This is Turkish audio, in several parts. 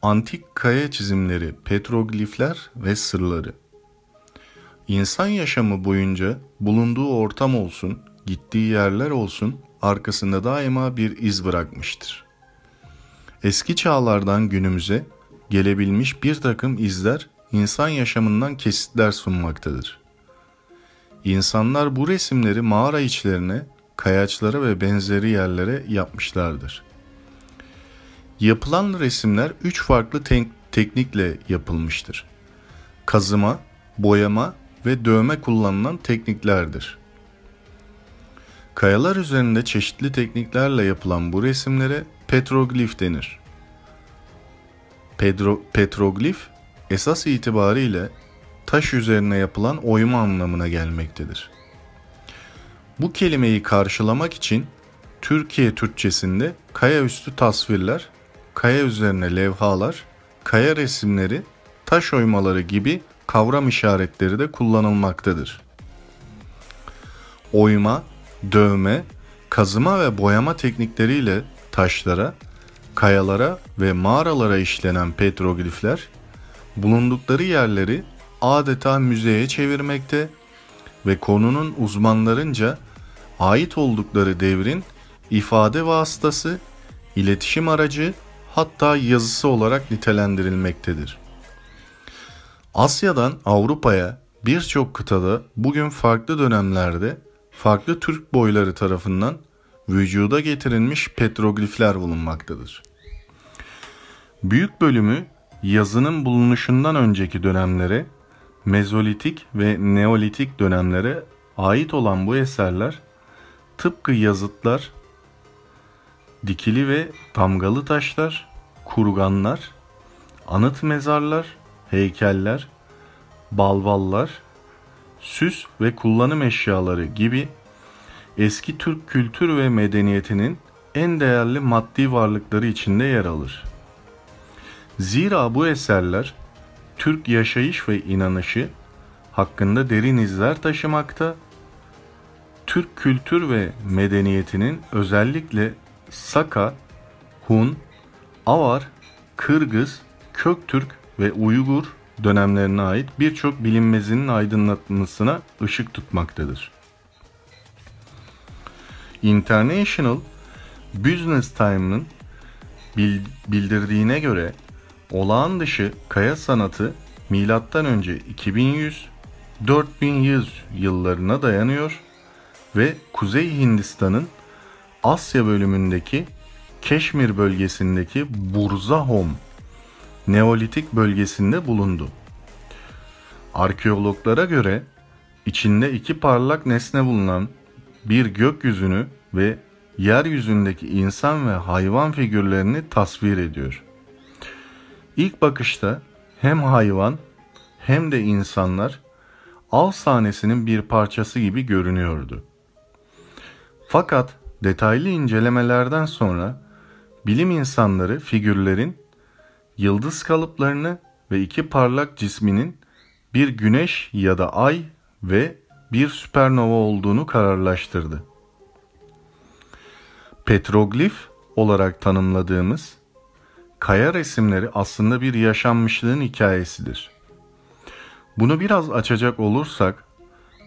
Antik kaya çizimleri, petroglifler ve sırları. İnsan yaşamı boyunca bulunduğu ortam olsun, gittiği yerler olsun, arkasında daima bir iz bırakmıştır. Eski çağlardan günümüze gelebilmiş bir takım izler insan yaşamından kesitler sunmaktadır. İnsanlar bu resimleri mağara içlerine, kayaçlara ve benzeri yerlere yapmışlardır. Yapılan resimler 3 farklı teknikle yapılmıştır. Kazıma, boyama ve dövme kullanılan tekniklerdir. Kayalar üzerinde çeşitli tekniklerle yapılan bu resimlere petroglif denir. Petroglif, esas itibariyle taş üzerine yapılan oyma anlamına gelmektedir. Bu kelimeyi karşılamak için Türkiye Türkçesinde kaya üstü tasvirler, kaya üzerine levhalar, kaya resimleri, taş oymaları gibi kavram işaretleri de kullanılmaktadır. Oyma, dövme, kazıma ve boyama teknikleriyle taşlara, kayalara ve mağaralara işlenen petroglifler, bulundukları yerleri adeta müzeye çevirmekte ve konunun uzmanlarınca ait oldukları devrin ifade vasıtası, iletişim aracı, hatta yazısı olarak nitelendirilmektedir. Asya'dan Avrupa'ya birçok kıtada bugün farklı dönemlerde farklı Türk boyları tarafından vücuda getirilmiş petroglifler bulunmaktadır. Büyük bölümü yazının bulunuşundan önceki dönemlere, Mezolitik ve Neolitik dönemlere ait olan bu eserler tıpkı yazıtlar, dikili ve damgalı taşlar, kurganlar, anıt mezarlar, heykeller, balballar, süs ve kullanım eşyaları gibi eski Türk kültür ve medeniyetinin en değerli maddi varlıkları içinde yer alır. Zira bu eserler Türk yaşayış ve inanışı hakkında derin izler taşımakta, Türk kültür ve medeniyetinin özellikle Saka, Hun, Avar, Kırgız, Köktürk ve Uygur dönemlerine ait birçok bilinmezinin aydınlatmasına ışık tutmaktadır. International Business Time'ın bildirdiğine göre olağan dışı kaya sanatı M.Ö. 2100-4100 yıllarına dayanıyor ve Kuzey Hindistan'ın Asya bölümündeki Keşmir bölgesindeki Burzahom Neolitik bölgesinde bulundu. Arkeologlara göre içinde iki parlak nesne bulunan bir gökyüzünü ve yeryüzündeki insan ve hayvan figürlerini tasvir ediyor. İlk bakışta hem hayvan hem de insanlar av sahnesinin bir parçası gibi görünüyordu. Fakat detaylı incelemelerden sonra bilim insanları figürlerin yıldız kalıplarını ve iki parlak cisminin bir güneş ya da ay ve bir süpernova olduğunu kararlaştırdı. Petroglif olarak tanımladığımız kaya resimleri aslında bir yaşanmışlığın hikayesidir. Bunu biraz açacak olursak,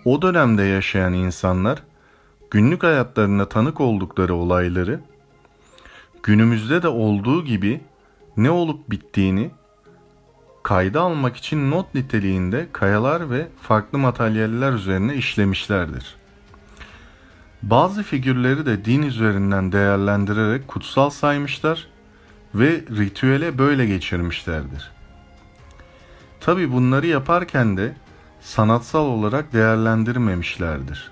o dönemde yaşayan insanlar günlük hayatlarına tanık oldukları olayları, günümüzde de olduğu gibi ne olup bittiğini kayda almak için not niteliğinde kayalar ve farklı materyaller üzerine işlemişlerdir. Bazı figürleri de din üzerinden değerlendirerek kutsal saymışlar ve ritüele böyle geçirmişlerdir. Tabi bunları yaparken de sanatsal olarak değerlendirmemişlerdir.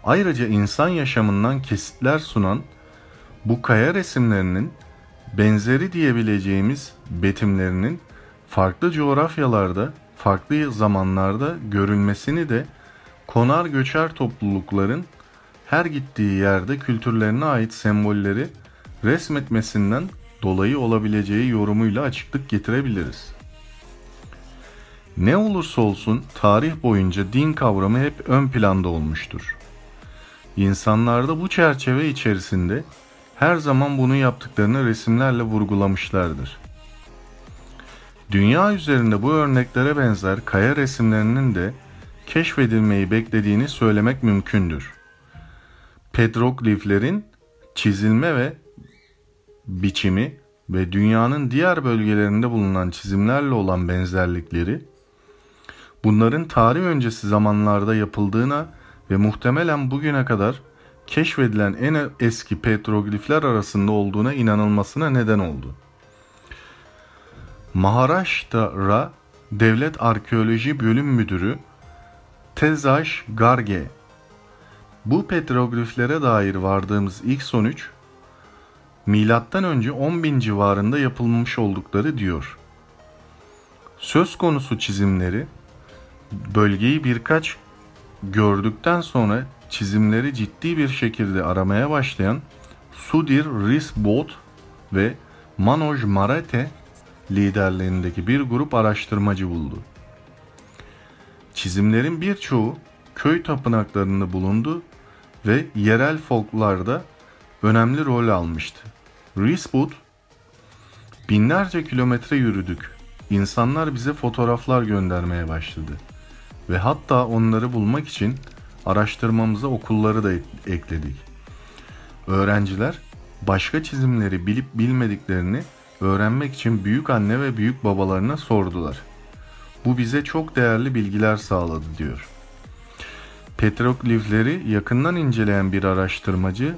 Ayrıca insan yaşamından kesitler sunan bu kaya resimlerinin benzeri diyebileceğimiz betimlerinin farklı coğrafyalarda, farklı zamanlarda görülmesini de konar göçer toplulukların her gittiği yerde kültürlerine ait sembolleri resmetmesinden dolayı olabileceği yorumuyla açıklık getirebiliriz. Ne olursa olsun tarih boyunca din kavramı hep ön planda olmuştur. İnsanlarda bu çerçeve içerisinde her zaman bunu yaptıklarını resimlerle vurgulamışlardır. Dünya üzerinde bu örneklere benzer kaya resimlerinin de keşfedilmeyi beklediğini söylemek mümkündür. Petrogliflerin çizilme ve biçimi ve dünyanın diğer bölgelerinde bulunan çizimlerle olan benzerlikleri, bunların tarih öncesi zamanlarda yapıldığına ve muhtemelen bugüne kadar keşfedilen en eski petroglifler arasında olduğuna inanılmasına neden oldu. Maharashtra Devlet Arkeoloji Bölüm Müdürü Tejash Garge, bu petrogliflere dair vardığımız ilk sonuç, milattan önce 10.000 civarında yapılmış oldukları diyor. Söz konusu çizimleri, bölgeyi birkaç gördükten sonra çizimleri ciddi bir şekilde aramaya başlayan Sudhir Risbot ve Manoj Marathe liderliğindeki bir grup araştırmacı buldu. Çizimlerin birçoğu köy tapınaklarında bulundu ve yerel folklarda önemli rol almıştı. Risbot, binlerce kilometre yürüdük. İnsanlar bize fotoğraflar göndermeye başladı. Ve hatta onları bulmak için araştırmamıza okulları da ekledik. Öğrenciler başka çizimleri bilip bilmediklerini öğrenmek için büyük anne ve büyük babalarına sordular. Bu bize çok değerli bilgiler sağladı diyor. Petroglifleri yakından inceleyen bir araştırmacı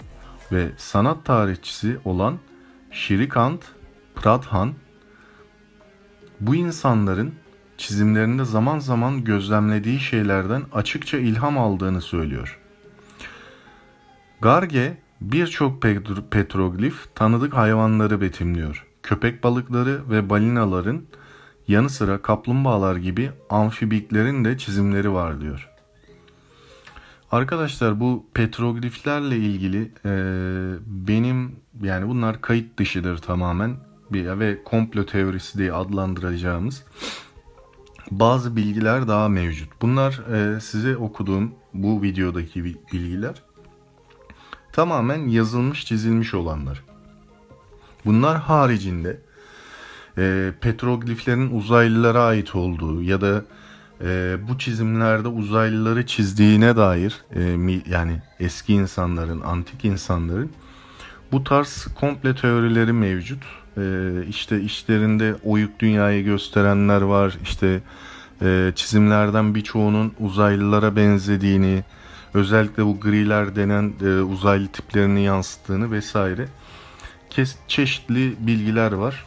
ve sanat tarihçisi olan Shrikant Pradhan, bu insanların çizimlerinde zaman zaman gözlemlediği şeylerden açıkça ilham aldığını söylüyor. Garge birçok petroglif tanıdık hayvanları betimliyor. Köpek balıkları ve balinaların yanı sıra kaplumbağalar gibi amfibiklerin de çizimleri var diyor. Arkadaşlar, bu petrogliflerle ilgili benim, yani bunlar kayıt dışıdır tamamen ve komplo teorisi diye adlandıracağımız bazı bilgiler daha mevcut. Bunlar size okuduğum bu videodaki bilgiler tamamen yazılmış, çizilmiş olanlar. Bunlar haricinde petrogliflerin uzaylılara ait olduğu ya da bu çizimlerde uzaylıları çizdiğine dair yani eski insanların, antik insanların bu tarz komple teorileri mevcut. İşte işlerinde oyuk dünyayı gösterenler var. İşte çizimlerden birçoğunun uzaylılara benzediğini, özellikle bu griler denen uzaylı tiplerini yansıttığını vesaire çeşitli bilgiler var.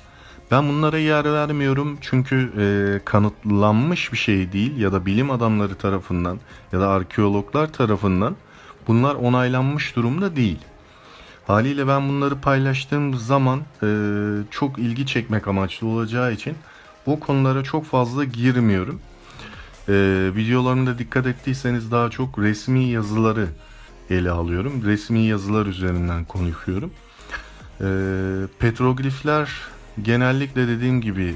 Ben bunlara yer vermiyorum çünkü kanıtlanmış bir şey değil ya da bilim adamları tarafından ya da arkeologlar tarafından bunlar onaylanmış durumda değil. Haliyle ben bunları paylaştığım zaman çok ilgi çekmek amaçlı olacağı için o konulara çok fazla girmiyorum. Videolarımda dikkat ettiyseniz daha çok resmi yazıları ele alıyorum. Resmi yazılar üzerinden konuşuyorum. Petroglifler genellikle dediğim gibi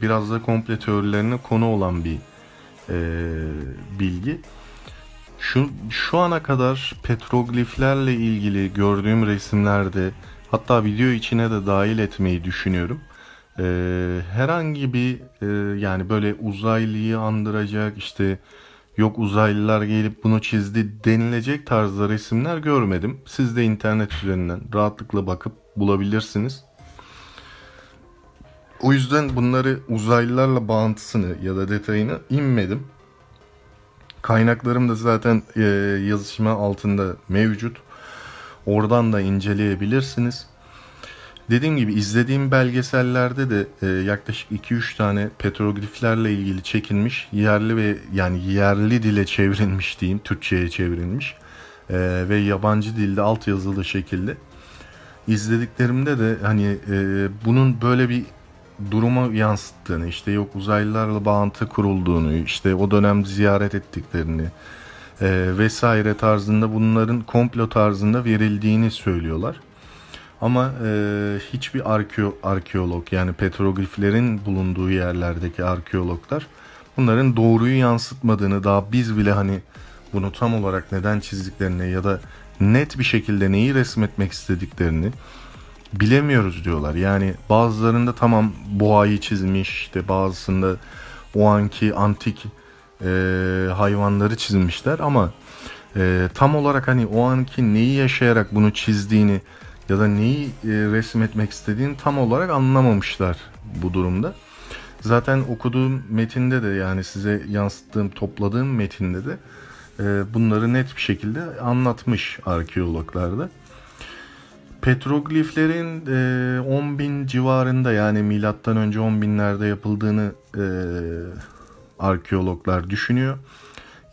biraz da komple teorilerine konu olan bir bilgi. Şu ana kadar petrogliflerle ilgili gördüğüm resimlerde, hatta video içine de dahil etmeyi düşünüyorum. Herhangi bir yani böyle uzaylıyı andıracak, işte yok uzaylılar gelip bunu çizdi denilecek tarzda resimler görmedim. Siz de internet üzerinden rahatlıkla bakıp bulabilirsiniz. O yüzden bunları uzaylılarla bağıntısını ya da detayını inmedim. Kaynaklarım da zaten yazışma altında mevcut. Oradan da inceleyebilirsiniz. Dediğim gibi izlediğim belgesellerde de yaklaşık 2-3 tane petrogliflerle ilgili çekilmiş, yerli ve yani yerli dile çevrilmiş diyeyim, Türkçe'ye çevrilmiş ve yabancı dilde altyazılı şekilde izlediklerimde de hani bunun böyle bir durumu yansıttığını, işte yok uzaylılarla bağıntı kurulduğunu, işte o dönem ziyaret ettiklerini vesaire tarzında, bunların komplo tarzında verildiğini söylüyorlar. Ama hiçbir arkeolog, yani petrogliflerin bulunduğu yerlerdeki arkeologlar bunların doğruyu yansıtmadığını, daha biz bile hani bunu tam olarak neden çizdiklerini ya da net bir şekilde neyi resmetmek istediklerini bilemiyoruz diyorlar. Yani bazılarında tamam boğayı çizmiş, işte bazısında o anki antik hayvanları çizmişler ama tam olarak hani o anki neyi yaşayarak bunu çizdiğini ya da neyi resmetmek istediğini tam olarak anlamamışlar bu durumda. Zaten okuduğum metinde de, yani size yansıttığım, topladığım metinde de bunları net bir şekilde anlatmış arkeologlar da. Petrogliflerin 10.000 civarında, yani milattan önce 10.000'lerde yapıldığını arkeologlar düşünüyor.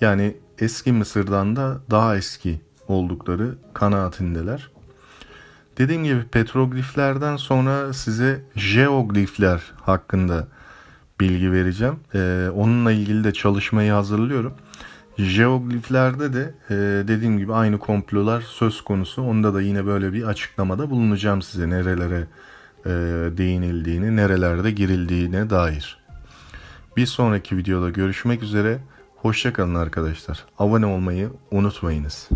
Yani eski Mısır'dan da daha eski oldukları kanaatindeler. Dediğim gibi petrogliflerden sonra size jeoglifler hakkında bilgi vereceğim. Onunla ilgili de çalışmayı hazırlıyorum. Jeogliflerde de dediğim gibi aynı komplolar söz konusu. Onda da yine böyle bir açıklamada bulunacağım size, nerelere değinildiğini, nerelerde girildiğine dair. Bir sonraki videoda görüşmek üzere. Hoşça kalın arkadaşlar. Abone olmayı unutmayınız.